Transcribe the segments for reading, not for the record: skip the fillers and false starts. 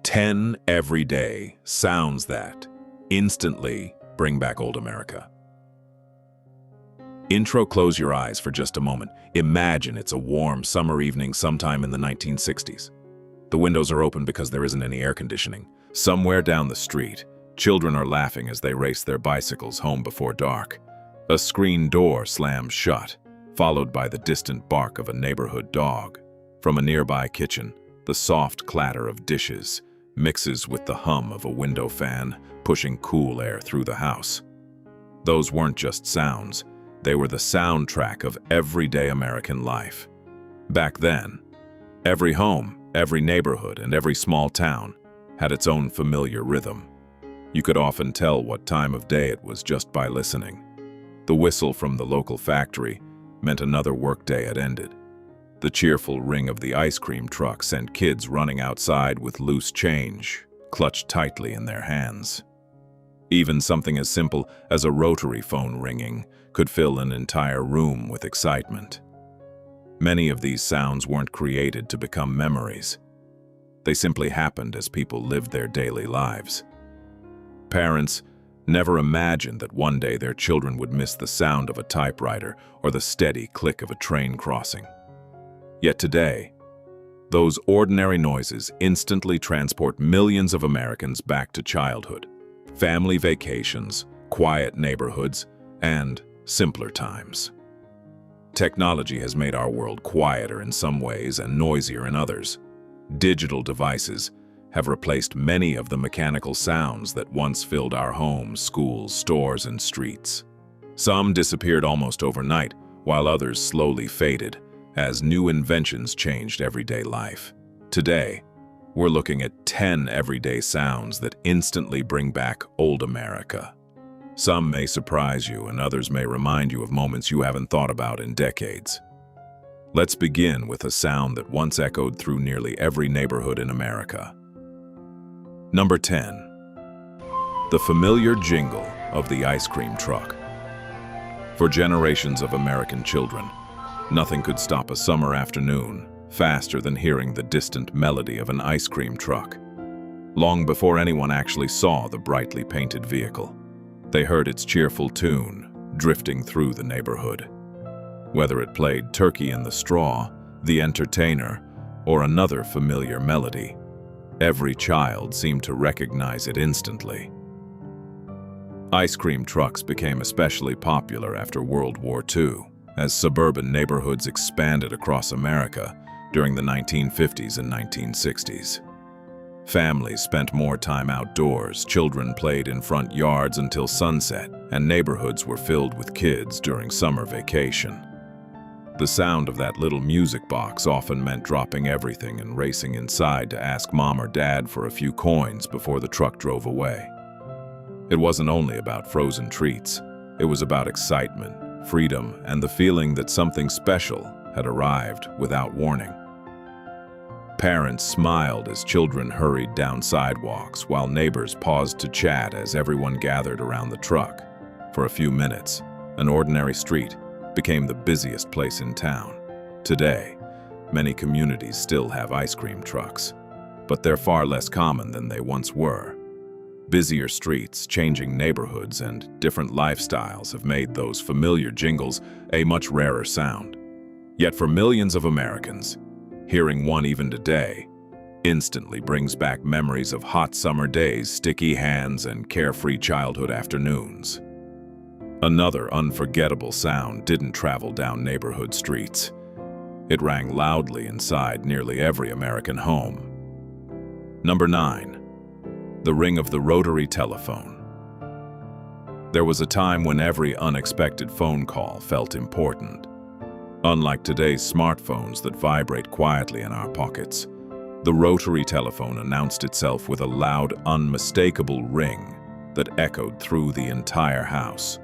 10 everyday sounds that instantly bring back old America. Intro, close your eyes for just a moment. Imagine it's a warm summer evening sometime in the 1960s. The windows are open because there isn't any air conditioning. Somewhere down the street, children are laughing as they race their bicycles home before dark. A screen door slams shut, followed by the distant bark of a neighborhood dog. From a nearby kitchen, the soft clatter of dishes mixes with the hum of a window fan pushing cool air through the house. Those weren't just sounds, they were the soundtrack of everyday American life. Back then, every home, every neighborhood, and every small town had its own familiar rhythm. You could often tell what time of day it was just by listening. The whistle from the local factory meant another workday had ended. The cheerful ring of the ice cream truck sent kids running outside with loose change, clutched tightly in their hands. Even something as simple as a rotary phone ringing could fill an entire room with excitement. Many of these sounds weren't created to become memories. They simply happened as people lived their daily lives. Parents never imagined that one day their children would miss the sound of a typewriter or the steady click of a train crossing. Yet today, those ordinary noises instantly transport millions of Americans back to childhood, family vacations, quiet neighborhoods, and simpler times. Technology has made our world quieter in some ways and noisier in others. Digital devices have replaced many of the mechanical sounds that once filled our homes, schools, stores, and streets. Some disappeared almost overnight, while others slowly faded as new inventions changed everyday life. Today, we're looking at 10 everyday sounds that instantly bring back old America. Some may surprise you, and others may remind you of moments you haven't thought about in decades. Let's begin with a sound that once echoed through nearly every neighborhood in America. Number 10. The familiar jingle of the ice cream truck. For generations of American children, nothing could stop a summer afternoon faster than hearing the distant melody of an ice cream truck. Long before anyone actually saw the brightly painted vehicle, they heard its cheerful tune drifting through the neighborhood. Whether it played Turkey in the Straw, The Entertainer, or another familiar melody, every child seemed to recognize it instantly. Ice cream trucks became especially popular after World War II, as suburban neighborhoods expanded across America during the 1950s and 1960s. Families spent more time outdoors, children played in front yards until sunset, and neighborhoods were filled with kids during summer vacation. The sound of that little music box often meant dropping everything and racing inside to ask mom or dad for a few coins before the truck drove away. It wasn't only about frozen treats, it was about excitement, freedom, and the feeling that something special had arrived without warning. Parents smiled as children hurried down sidewalks, while neighbors paused to chat as everyone gathered around the truck. For a few minutes, an ordinary street became the busiest place in town. Today, many communities still have ice cream trucks, but they're far less common than they once were. Busier streets, changing neighborhoods, and different lifestyles have made those familiar jingles a much rarer sound. Yet for millions of Americans, hearing one even today instantly brings back memories of hot summer days, sticky hands, and carefree childhood afternoons. Another unforgettable sound didn't travel down neighborhood streets. It rang loudly inside nearly every American home. Number 9. The ring of the rotary telephone. There was a time when every unexpected phone call felt important. Unlike today's smartphones that vibrate quietly in our pockets, the rotary telephone announced itself with a loud, unmistakable ring that echoed through the entire house.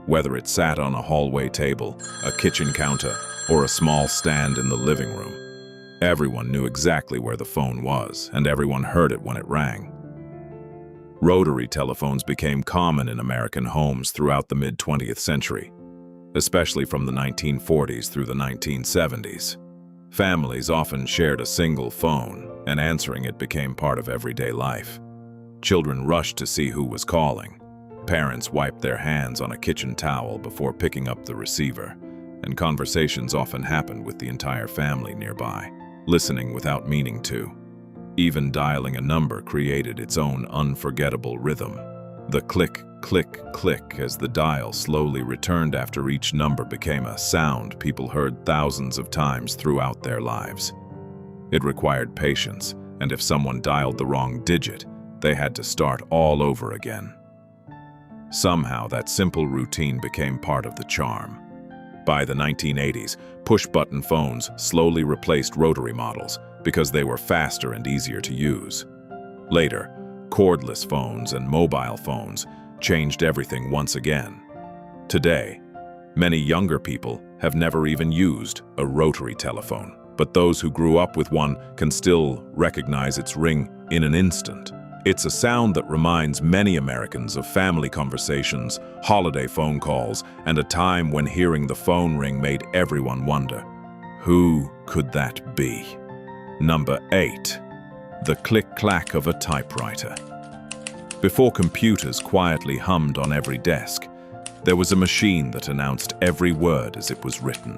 Whether it sat on a hallway table, a kitchen counter, or a small stand in the living room, everyone knew exactly where the phone was, and everyone heard it when it rang. Rotary telephones became common in American homes throughout the mid-20th century, especially from the 1940s through the 1970s. Families often shared a single phone, and answering it became part of everyday life. Children rushed to see who was calling. Parents wiped their hands on a kitchen towel before picking up the receiver, and conversations often happened with the entire family nearby, listening without meaning to. Even dialing a number created its own unforgettable rhythm. The click, click, click as the dial slowly returned after each number became a sound people heard thousands of times throughout their lives. It required patience, and if someone dialed the wrong digit, they had to start all over again. Somehow, that simple routine became part of the charm. By the 1980s, push-button phones slowly replaced rotary models because they were faster and easier to use. Later, cordless phones and mobile phones changed everything once again. Today, many younger people have never even used a rotary telephone, but those who grew up with one can still recognize its ring in an instant. It's a sound that reminds many Americans of family conversations, holiday phone calls, and a time when hearing the phone ring made everyone wonder, who could that be? Number 8. The click-clack of a typewriter. Before computers quietly hummed on every desk, there was a machine that announced every word as it was written.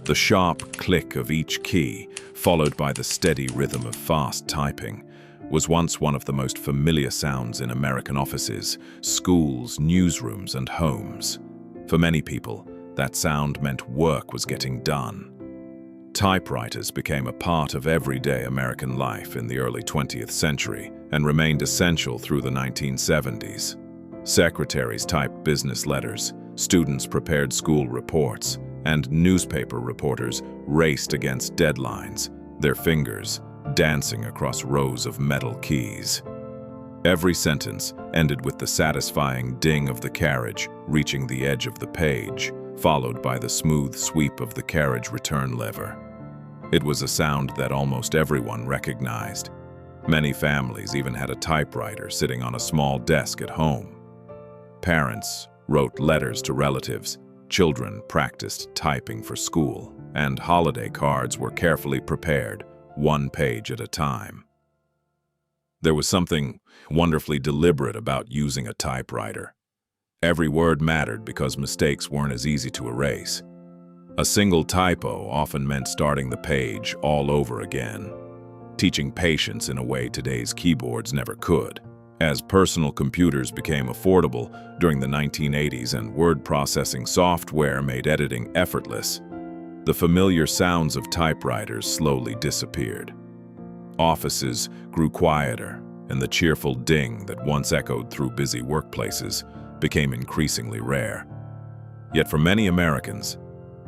The sharp click of each key, followed by the steady rhythm of fast typing, was once one of the most familiar sounds in American offices, schools, newsrooms, and homes. For many people, that sound meant work was getting done. Typewriters became a part of everyday American life in the early 20th century and remained essential through the 1970s. Secretaries typed business letters, students prepared school reports, and newspaper reporters raced against deadlines, their fingers dancing across rows of metal keys. Every sentence ended with the satisfying ding of the carriage reaching the edge of the page, followed by the smooth sweep of the carriage return lever. It was a sound that almost everyone recognized. Many families even had a typewriter sitting on a small desk at home. Parents wrote letters to relatives, children practiced typing for school, and holiday cards were carefully prepared, one page at a time. There was something wonderfully deliberate about using a typewriter. Every word mattered because mistakes weren't as easy to erase. A single typo often meant starting the page all over again, teaching patience in a way today's keyboards never could. As personal computers became affordable during the 1980s and word processing software made editing effortless, the familiar sounds of typewriters slowly disappeared. Offices grew quieter, and the cheerful ding that once echoed through busy workplaces became increasingly rare. Yet for many Americans,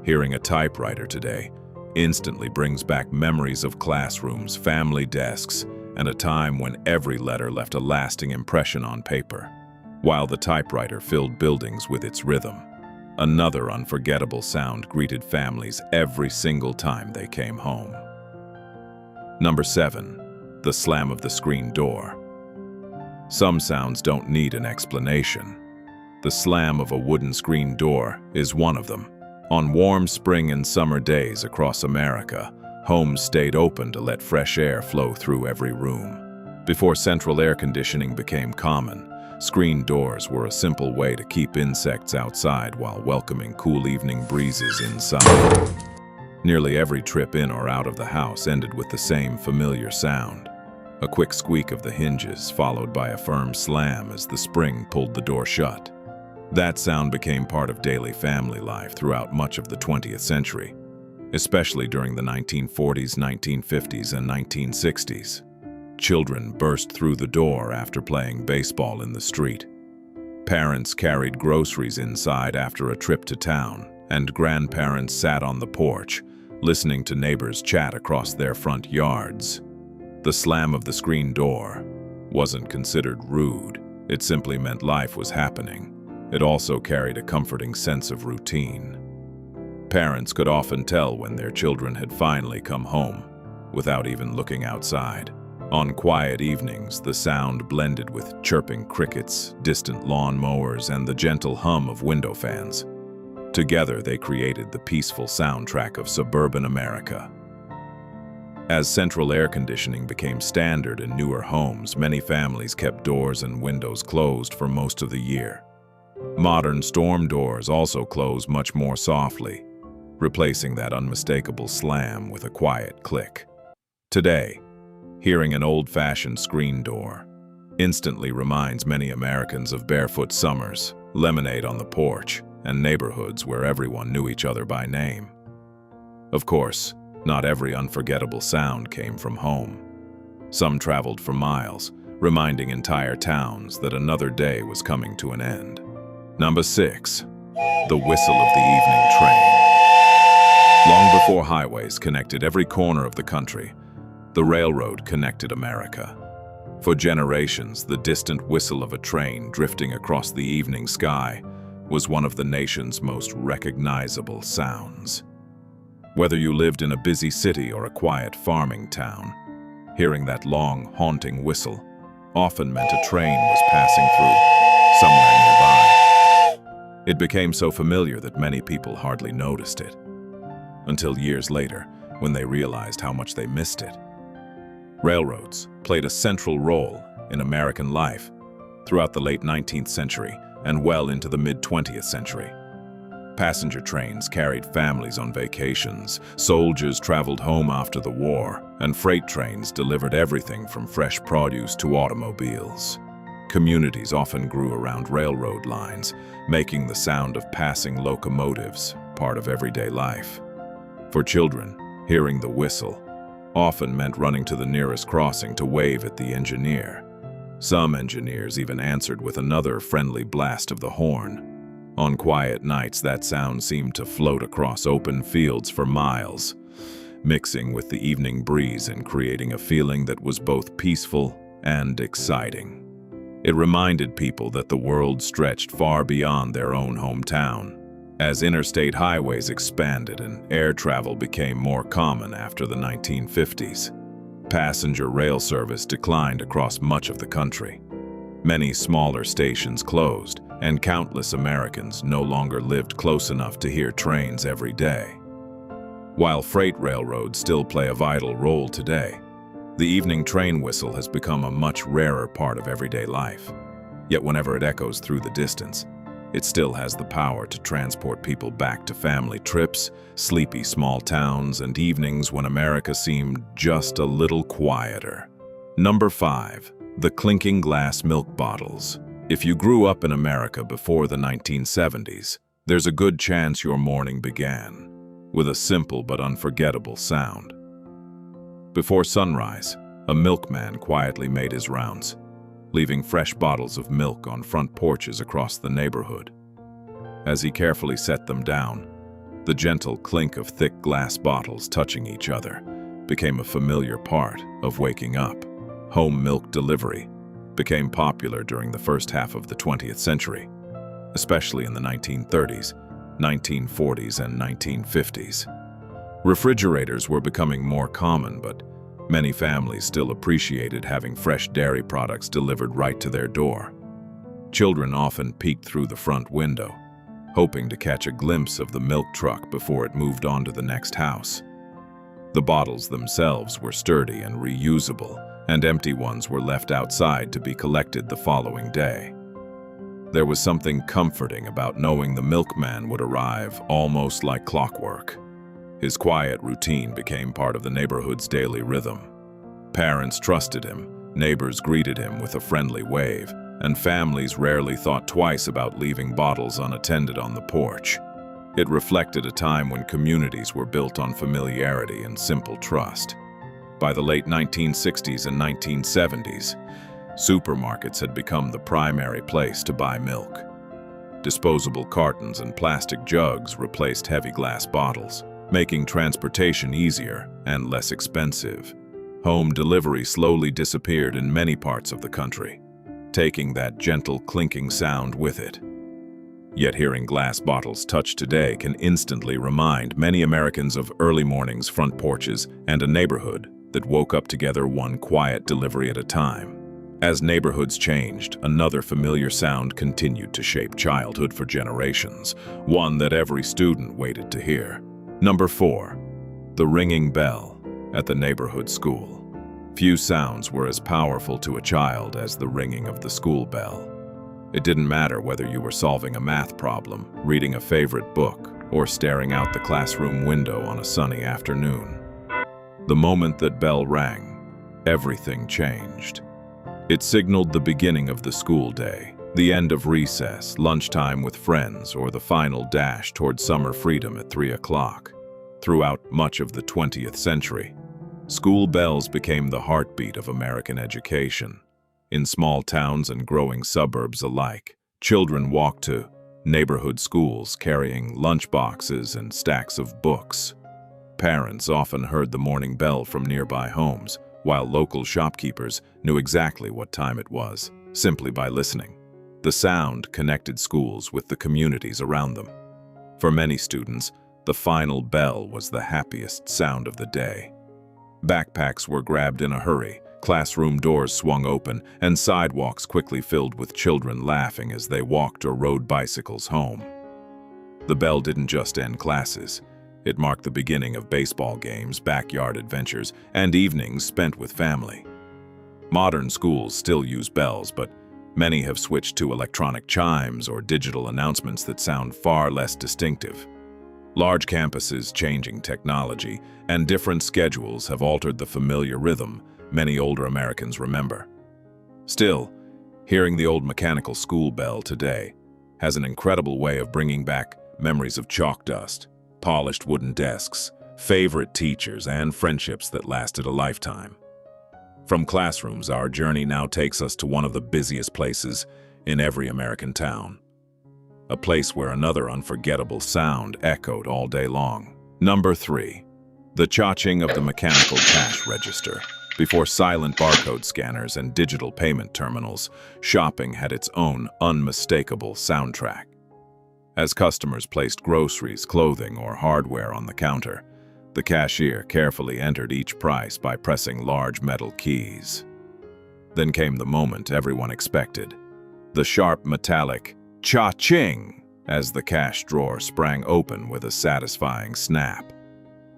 hearing a typewriter today instantly brings back memories of classrooms, family desks, and a time when every letter left a lasting impression on paper. While the typewriter filled buildings with its rhythm, another unforgettable sound greeted families every single time they came home. Number 7. The slam of the screen door. Some sounds don't need an explanation. The slam of a wooden screen door is one of them. On warm spring and summer days across America, homes stayed open to let fresh air flow through every room. Before central air conditioning became common, screen doors were a simple way to keep insects outside while welcoming cool evening breezes inside. Nearly every trip in or out of the house ended with the same familiar sound. A quick squeak of the hinges followed by a firm slam as the spring pulled the door shut. That sound became part of daily family life throughout much of the 20th century, especially during the 1940s, 1950s, and 1960s. Children burst through the door after playing baseball in the street. Parents carried groceries inside after a trip to town, and grandparents sat on the porch, listening to neighbors chat across their front yards. The slam of the screen door wasn't considered rude. It simply meant life was happening. It also carried a comforting sense of routine. Parents could often tell when their children had finally come home, without even looking outside. On quiet evenings, the sound blended with chirping crickets, distant lawn mowers, and the gentle hum of window fans. Together, they created the peaceful soundtrack of suburban America. As central air conditioning became standard in newer homes, many families kept doors and windows closed for most of the year. Modern storm doors also close much more softly, replacing that unmistakable slam with a quiet click. Today, hearing an old-fashioned screen door instantly reminds many Americans of barefoot summers, lemonade on the porch, and neighborhoods where everyone knew each other by name. Of course, not every unforgettable sound came from home. Some traveled for miles, reminding entire towns that another day was coming to an end. Number 6. The whistle of the evening train. Long before highways connected every corner of the country, the railroad connected America. For generations, the distant whistle of a train drifting across the evening sky was one of the nation's most recognizable sounds. Whether you lived in a busy city or a quiet farming town, hearing that long, haunting whistle often meant a train was passing through somewhere nearby. It became so familiar that many people hardly noticed it, until years later, when they realized how much they missed it. Railroads played a central role in American life throughout the late 19th century and well into the mid-20th century. Passenger trains carried families on vacations, soldiers traveled home after the war, and freight trains delivered everything from fresh produce to automobiles. Communities often grew around railroad lines, making the sound of passing locomotives part of everyday life. For children, hearing the whistle often meant running to the nearest crossing to wave at the engineer. Some engineers even answered with another friendly blast of the horn. On quiet nights, that sound seemed to float across open fields for miles, mixing with the evening breeze and creating a feeling that was both peaceful and exciting. It reminded people that the world stretched far beyond their own hometown. As interstate highways expanded and air travel became more common after the 1950s, passenger rail service declined across much of the country. Many smaller stations closed, and countless Americans no longer lived close enough to hear trains every day. While freight railroads still play a vital role today, the evening train whistle has become a much rarer part of everyday life. Yet whenever it echoes through the distance, it still has the power to transport people back to family trips, sleepy small towns, and evenings when America seemed just a little quieter. Number 5. The clinking glass milk bottles. If you grew up in America before the 1970s, there's a good chance your morning began with a simple but unforgettable sound. Before sunrise, a milkman quietly made his rounds, leaving fresh bottles of milk on front porches across the neighborhood. As he carefully set them down, the gentle clink of thick glass bottles touching each other became a familiar part of waking up. Home milk delivery became popular during the first half of the 20th century, especially in the 1930s, 1940s, and 1950s. Refrigerators were becoming more common, but many families still appreciated having fresh dairy products delivered right to their door. Children often peeked through the front window, hoping to catch a glimpse of the milk truck before it moved on to the next house. The bottles themselves were sturdy and reusable, and empty ones were left outside to be collected the following day. There was something comforting about knowing the milkman would arrive almost like clockwork. His quiet routine became part of the neighborhood's daily rhythm. Parents trusted him, neighbors greeted him with a friendly wave, and families rarely thought twice about leaving bottles unattended on the porch. It reflected a time when communities were built on familiarity and simple trust. By the late 1960s and 1970s, supermarkets had become the primary place to buy milk. Disposable cartons and plastic jugs replaced heavy glass bottles, making transportation easier and less expensive. Home delivery slowly disappeared in many parts of the country, taking that gentle clinking sound with it. Yet hearing glass bottles touched today can instantly remind many Americans of early mornings, front porches, and a neighborhood that woke up together one quiet delivery at a time. As neighborhoods changed, another familiar sound continued to shape childhood for generations, one that every student waited to hear. Number 4. The ringing bell. at the neighborhood school. Few sounds were as powerful to a child as the ringing of the school bell. It didn't matter whether you were solving a math problem, reading a favorite book, or staring out the classroom window on a sunny afternoon. The moment that bell rang, everything changed. It signaled the beginning of the school day, the end of recess, lunchtime with friends, or the final dash toward summer freedom at 3 o'clock. Throughout much of the 20th century, school bells became the heartbeat of American education. In small towns and growing suburbs alike, children walked to neighborhood schools carrying lunchboxes and stacks of books. Parents often heard the morning bell from nearby homes, while local shopkeepers knew exactly what time it was, simply by listening. The sound connected schools with the communities around them. For many students, the final bell was the happiest sound of the day. Backpacks were grabbed in a hurry, classroom doors swung open, and sidewalks quickly filled with children laughing as they walked or rode bicycles home. The bell didn't just end classes. It marked the beginning of baseball games, backyard adventures, and evenings spent with family. Modern schools still use bells, but many have switched to electronic chimes or digital announcements that sound far less distinctive. Large campuses, changing technology, and different schedules have altered the familiar rhythm many older Americans remember. Still, hearing the old mechanical school bell today has an incredible way of bringing back memories of chalk dust, polished wooden desks, favorite teachers, and friendships that lasted a lifetime. From classrooms, our journey now takes us to one of the busiest places in every American town. A place where another unforgettable sound echoed all day long. Number 3. The cha-ching of the mechanical cash register. Before silent barcode scanners and digital payment terminals, shopping had its own unmistakable soundtrack. As customers placed groceries, clothing, or hardware on the counter, the cashier carefully entered each price by pressing large metal keys. Then came the moment everyone expected, the sharp metallic cha-ching as the cash drawer sprang open with a satisfying snap.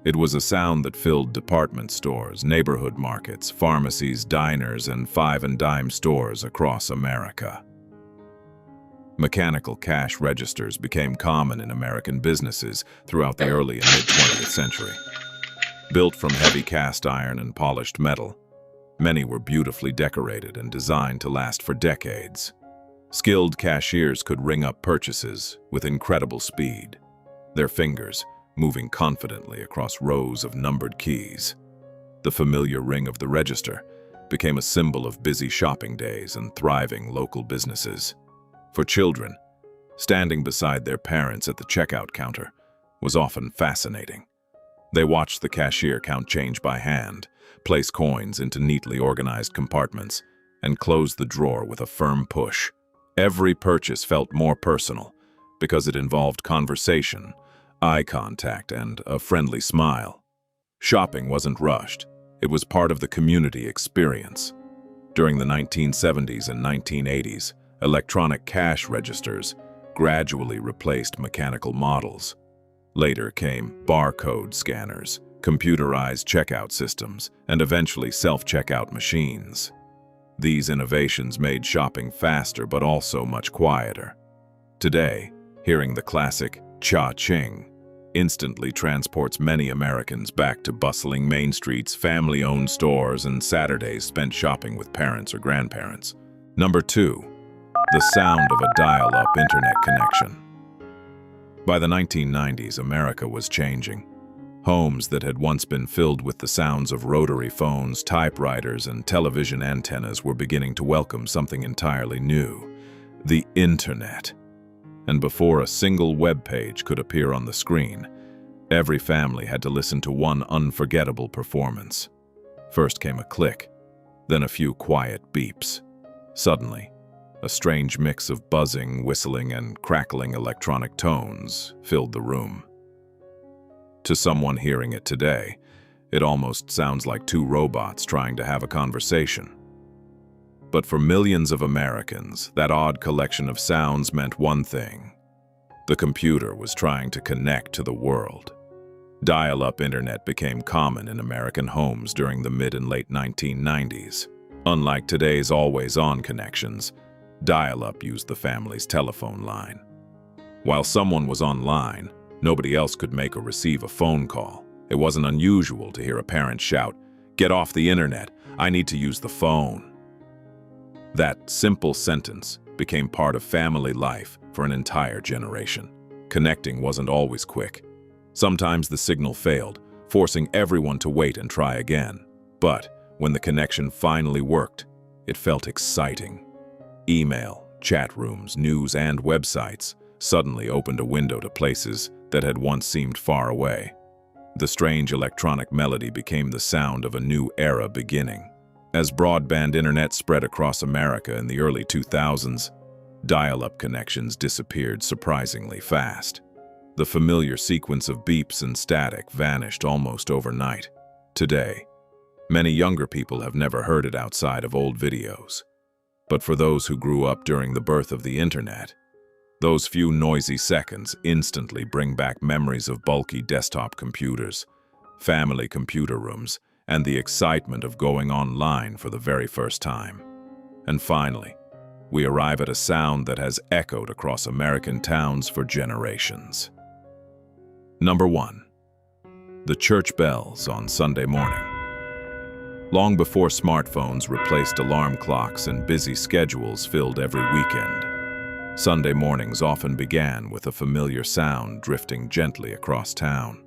It was a sound that filled department stores, neighborhood markets, pharmacies, diners, and five-and-dime stores across America. Mechanical cash registers became common in American businesses throughout the early and mid-20th century. Built from heavy cast iron and polished metal, many were beautifully decorated and designed to last for decades. Skilled cashiers could ring up purchases with incredible speed, their fingers moving confidently across rows of numbered keys. The familiar ring of the register became a symbol of busy shopping days and thriving local businesses. For children, standing beside their parents at the checkout counter was often fascinating. They watched the cashier count change by hand, place coins into neatly organized compartments, and close the drawer with a firm push. Every purchase felt more personal because it involved conversation, eye contact, and a friendly smile. Shopping wasn't rushed. It was part of the community experience. During the 1970s and 1980s, electronic cash registers gradually replaced mechanical models. Later came barcode scanners, computerized checkout systems, and eventually self-checkout machines. These innovations made shopping faster but also much quieter. Today, hearing the classic cha-ching instantly transports many Americans back to bustling main streets, family-owned stores, and Saturdays spent shopping with parents or grandparents. Number 2. The sound of a dial-up internet connection. By the 1990s, America was changing. Homes that had once been filled with the sounds of rotary phones, typewriters, and television antennas were beginning to welcome something entirely new: the internet. And before a single web page could appear on the screen, every family had to listen to one unforgettable performance. First came a click, then a few quiet beeps. Suddenly, a strange mix of buzzing, whistling, and crackling electronic tones filled the room. To someone hearing it today, it almost sounds like two robots trying to have a conversation. But for millions of Americans, that odd collection of sounds meant one thing: the computer was trying to connect to the world. Dial-up internet became common in American homes during the mid and late 1990s. Unlike today's always-on connections, dial-up used the family's telephone line. While someone was online, nobody else could make or receive a phone call. It wasn't unusual to hear a parent shout, "Get off the internet, I need to use the phone." That simple sentence became part of family life for an entire generation. Connecting wasn't always quick. Sometimes the signal failed, forcing everyone to wait and try again. But when the connection finally worked, it felt exciting. Email, chat rooms, news, and websites suddenly opened a window to places that had once seemed far away. The strange electronic melody became the sound of a new era beginning. As broadband internet spread across America in the early 2000s, dial-up connections disappeared surprisingly fast. The familiar sequence of beeps and static vanished almost overnight. Today, many younger people have never heard it outside of old videos. But for those who grew up during the birth of the internet, those few noisy seconds instantly bring back memories of bulky desktop computers, family computer rooms, and the excitement of going online for the very first time. And finally, we arrive at a sound that has echoed across American towns for generations. Number 1. The church bells on Sunday morning. Long before smartphones replaced alarm clocks and busy schedules filled every weekend, Sunday mornings often began with a familiar sound drifting gently across town.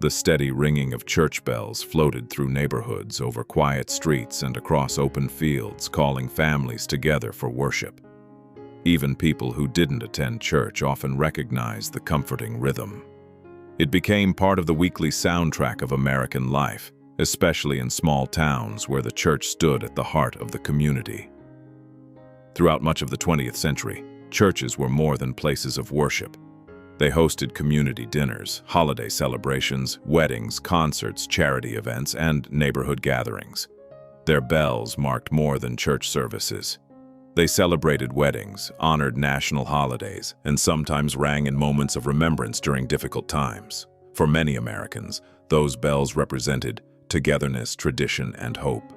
The steady ringing of church bells floated through neighborhoods, over quiet streets, and across open fields, calling families together for worship. Even people who didn't attend church often recognized the comforting rhythm. It became part of the weekly soundtrack of American life, especially in small towns where the church stood at the heart of the community. Throughout much of the 20th century, churches were more than places of worship. They hosted community dinners, holiday celebrations, weddings, concerts, charity events, and neighborhood gatherings. Their bells marked more than church services. They celebrated weddings, honored national holidays, and sometimes rang in moments of remembrance during difficult times. For many Americans, those bells represented togetherness, tradition, and hope.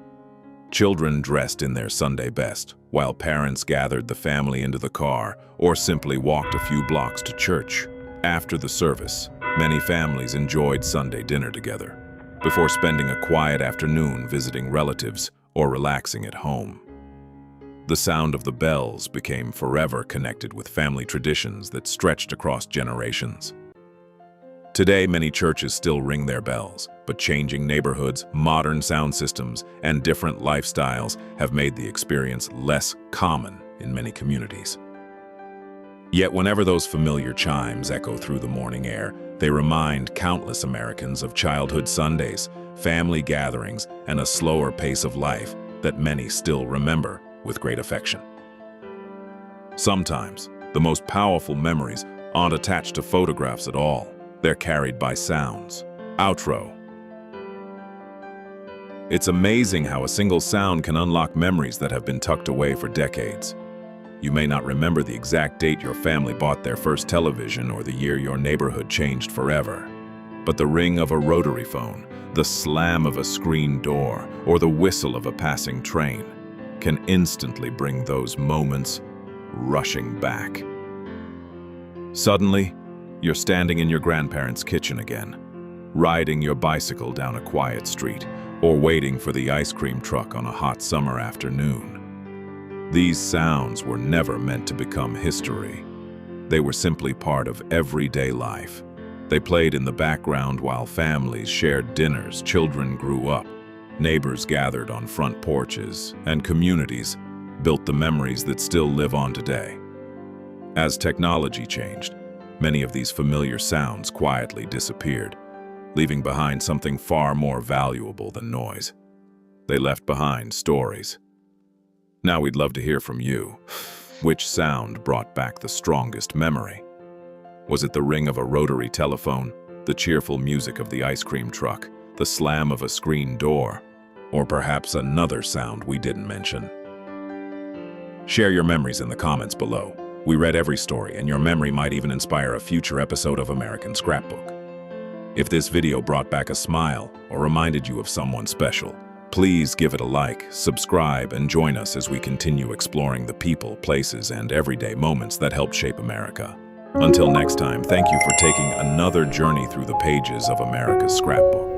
Children dressed in their Sunday best, while parents gathered the family into the car or simply walked a few blocks to church. After the service, many families enjoyed Sunday dinner together, before spending a quiet afternoon visiting relatives or relaxing at home. The sound of the bells became forever connected with family traditions that stretched across generations. Today, many churches still ring their bells, but changing neighborhoods, modern sound systems, and different lifestyles have made the experience less common in many communities. Yet whenever those familiar chimes echo through the morning air, they remind countless Americans of childhood Sundays, family gatherings, and a slower pace of life that many still remember with great affection. Sometimes, the most powerful memories aren't attached to photographs at all. They're carried by sounds. Outro. It's amazing how a single sound can unlock memories that have been tucked away for decades. You may not remember the exact date your family bought their first television or the year your neighborhood changed forever. But the ring of a rotary phone, the slam of a screen door, or the whistle of a passing train can instantly bring those moments rushing back. Suddenly, you're standing in your grandparents' kitchen again, riding your bicycle down a quiet street, or waiting for the ice cream truck on a hot summer afternoon. These sounds were never meant to become history. They were simply part of everyday life. They played in the background while families shared dinners, children grew up, neighbors gathered on front porches, and communities built the memories that still live on today. As technology changed, many of these familiar sounds quietly disappeared, leaving behind something far more valuable than noise. They left behind stories. Now we'd love to hear from you. Which sound brought back the strongest memory? Was it the ring of a rotary telephone, the cheerful music of the ice cream truck, the slam of a screen door, or perhaps another sound we didn't mention? Share your memories in the comments below. We read every story, and your memory might even inspire a future episode of American Scrapbook. If this video brought back a smile or reminded you of someone special, please give it a like, subscribe, and join us as we continue exploring the people, places, and everyday moments that helped shape America. Until next time, thank you for taking another journey through the pages of America's Scrapbook.